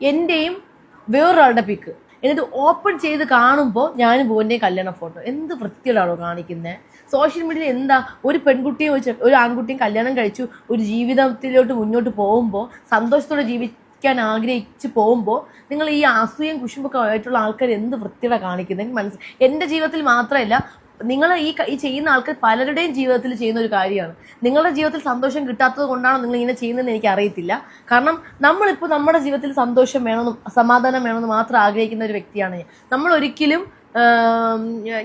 എൻ്റെയും വേറൊരാളുടെ പിക്ക്. എന്നിട്ട് ഓപ്പൺ ചെയ്ത് കാണുമ്പോൾ ഞാനും ഭുവൻ്റെയും കല്യാണ ഫോട്ടോ. എന്ത് വൃത്തിയോടാണോ കാണിക്കുന്നത്? സോഷ്യൽ മീഡിയയിൽ എന്താ ഒരു പെൺകുട്ടിയും ഒരു ആൺകുട്ടിയും കല്യാണം കഴിച്ചു ഒരു ജീവിതത്തിലോട്ട് മുന്നോട്ട് പോകുമ്പോൾ സന്തോഷത്തോടെ ജീവിക്കാൻ ആഗ്രഹിച്ച് പോകുമ്പോൾ നിങ്ങൾ ഈ അസൂയയും കുശുമ്പൊക്കെ ആയിട്ടുള്ള ആൾക്കാർ എന്ത് വൃത്തിയോടെ കാണിക്കുന്നത്? എനിക്ക് മനസ്സിലായി. എൻ്റെ ജീവിതത്തിൽ മാത്രമല്ല, നിങ്ങൾ ഈ ചെയ്യുന്ന ആൾക്കാർ പലരുടെയും ജീവിതത്തിൽ ചെയ്യുന്ന ഒരു കാര്യമാണ്. നിങ്ങളുടെ ജീവിതത്തിൽ സന്തോഷം കിട്ടാത്തത് കൊണ്ടാണോ നിങ്ങൾ ഇങ്ങനെ ചെയ്യുന്നതെന്ന് എനിക്ക് അറിയത്തില്ല. കാരണം നമ്മളിപ്പോൾ നമ്മുടെ ജീവിതത്തിൽ സന്തോഷം വേണമെന്നും സമാധാനം വേണമെന്ന് മാത്രം ആഗ്രഹിക്കുന്ന ഒരു വ്യക്തിയാണ് ഞാൻ.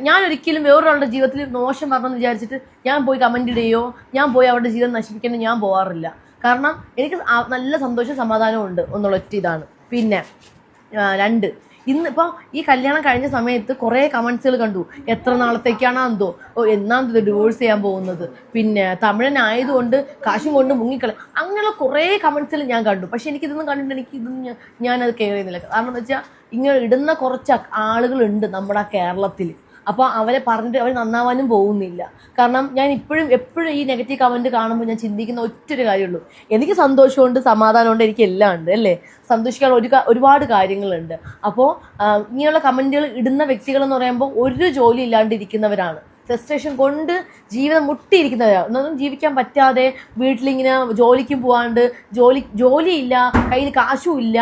ഞാൻ ഒരിക്കലും വേറൊരാളുടെ ജീവിതത്തിൽ മോശം വരണമെന്ന് വിചാരിച്ചിട്ട് ഞാൻ പോയി കമൻ്റ് ഇടുകയോ ഞാൻ പോയി അവരുടെ ജീവിതം നശിപ്പിക്കാനോ ഞാൻ പോകാറില്ല. കാരണം എനിക്ക് നല്ല സന്തോഷം സമാധാനവും ഉണ്ട് എന്നുള്ള ഒറ്റ ഇതാണ്. പിന്നെ 2, ഇന്നിപ്പോൾ ഈ കല്യാണം കഴിഞ്ഞ സമയത്ത് കുറേ കമൻസുകൾ കണ്ടു. എത്ര നാളത്തേക്കാണോ എന്തോ, എന്നാന്തോ ഡിവോഴ്സ് ചെയ്യാൻ പോകുന്നത്, പിന്നെ തമിഴനായതുകൊണ്ട് കാശും കൊണ്ട് മുങ്ങിക്കള, അങ്ങനെയുള്ള കുറേ കമൻസുകൾ ഞാൻ കണ്ടു. പക്ഷെ എനിക്കിതൊന്നും കണ്ടിട്ട് ഞാനത് കെയർ ചെയ്യുന്നില്ല. കാരണം എന്താ വെച്ചാൽ ഇങ്ങനെ ഇടുന്ന കുറച്ച് ആളുകളുണ്ട് നമ്മുടെ കേരളത്തിൽ. അപ്പോൾ അവരെ പറഞ്ഞിട്ട് അവർ നന്നാവാനും പോകുന്നില്ല. കാരണം ഞാൻ എപ്പോഴും ഈ നെഗറ്റീവ് കമൻറ്റ് കാണുമ്പോൾ ഞാൻ ചിന്തിക്കുന്ന ഒറ്റൊരു കാര്യമുള്ളൂ, എനിക്ക് സന്തോഷമുണ്ട് സമാധാനമുണ്ട്, എനിക്ക് എല്ലാം ഉണ്ട് അല്ലേ, സന്തോഷിക്കാൻ ഒരുപാട് കാര്യങ്ങളുണ്ട്. അപ്പോൾ ഇങ്ങനെയുള്ള കമൻറ്റുകൾ ഇടുന്ന വ്യക്തികളെന്ന് പറയുമ്പോൾ ഒരു ജോലി ഇല്ലാണ്ടിരിക്കുന്നവരാണ്. ഫ്രസ്ട്രേഷൻ കൊണ്ട് ജീവിതം മുട്ടിയിരിക്കുന്നവരാണ്. ഒന്നും ജീവിക്കാൻ പറ്റാതെ വീട്ടിലിങ്ങനെ ജോലിക്കും പോകാണ്ട് ജോലിയില്ല, കയ്യിൽ കാശും ഇല്ല,